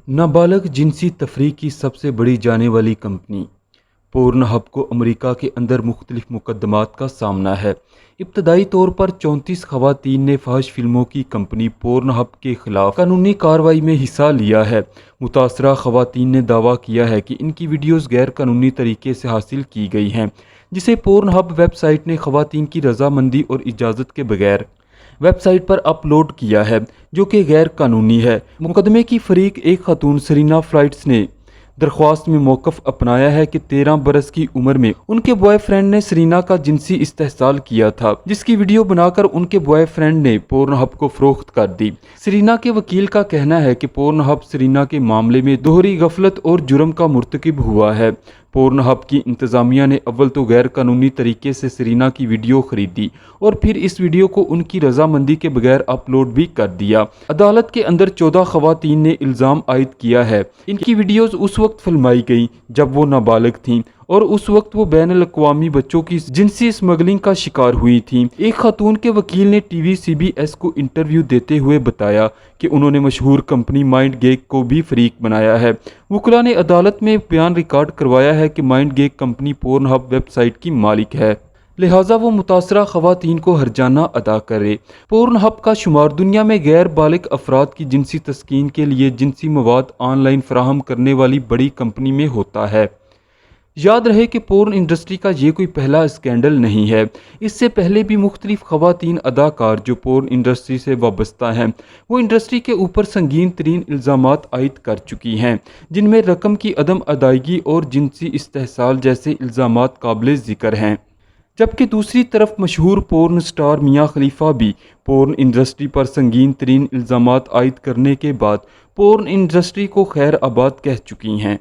नाबालग जिनसी तफरीक की सबसे बड़ी जाने वाली कंपनी पोर्न हब को अमेरिका के अंदर मुख्तलिफ मुकदमात का सामना है। इब्तदाई तौर पर 34 खवातीन ने फहश फिल्मों की कंपनी पोर्न हब के खिलाफ कानूनी कार्रवाई में हिस्सा लिया है। मुतासरा खवातीन ने दावा किया है कि इनकी वीडियोज़ गैर कानूनी तरीके से हासिल की गई हैं, जिसे पोर्न हब वेबसाइट ने खवातीन की रजामंदी और इजाज़त के बगैर वेबसाइट पर अपलोड किया है, जो कि गैर कानूनी है। मुकदमे की फरीक एक खातून सरीना फ्लाइट्स ने दरख्वास्त में मौक़िफ़ अपनाया है कि 13 बरस की उम्र में उनके बॉयफ्रेंड ने सरीना का जिनसी इस्तेहसाल किया था, जिसकी वीडियो बनाकर उनके बॉयफ्रेंड ने पोर्न हब को फ़रोख्त कर दी। सरीना के वकील का कहना है कि पोर्न हब सरीना के मामले में दोहरी गफलत और जुर्म का मुर्तकिब हुआ है। पोर्न हब की इंतज़ामिया ने अव्वल तो गैर कानूनी तरीके से सरीना की वीडियो खरीदी और फिर इस वीडियो को उनकी रजामंदी के बगैर अपलोड भी कर दिया। अदालत के अंदर 14 खवातीन ने इल्ज़ाम आयद किया है। इनकी वीडियोज़ उस वक्त फिल्माई गई जब वो नाबालिग थीं और उस वक्त वो बैनुल-अक़वामी बच्चों की जिनसी स्मगलिंग का शिकार हुई थीं। एक खातून के वकील ने टीवी CBS को इंटरव्यू देते हुए बताया कि उन्होंने मशहूर कंपनी माइंड गेग को भी फरीक बनाया है। वकील ने अदालत में बयान रिकॉर्ड करवाया है कि MindGeek company Pornhub website की मालिक है, लिहाजा वो मुतासरा खवातीन को हर्जाना अदा करे। पोर्न हब का शुमार दुनिया में गैर बालिग अफराद की जिनसी तस्कीन के लिए जिनसी मवाद ऑनलाइन फराहम करने वाली बड़ी कंपनी में होता है। याद रहे कि पोर्न इंडस्ट्री का ये कोई पहला स्कैंडल नहीं है। इससे पहले भी मुख्तलिफ खवातीन अदाकार जो पोर्न इंडस्ट्री से वाबस्ता हैं, वो इंडस्ट्री के ऊपर संगीन तरीन इल्ज़ामात आयद कर चुकी हैं, जिनमें रकम की अदम अदायगी और जिनसी इस्तेहसाल जैसे इल्ज़ामात काबिल ज़िक्र हैं। जबकि दूसरी तरफ मशहूर पोर्न स्टार मियां खलीफा भी पोर्न इंडस्ट्री पर संगीन तरीन इल्ज़ामात आयद करने के बाद पोर्न इंडस्ट्री को खैर आबाद कह चुकी हैं।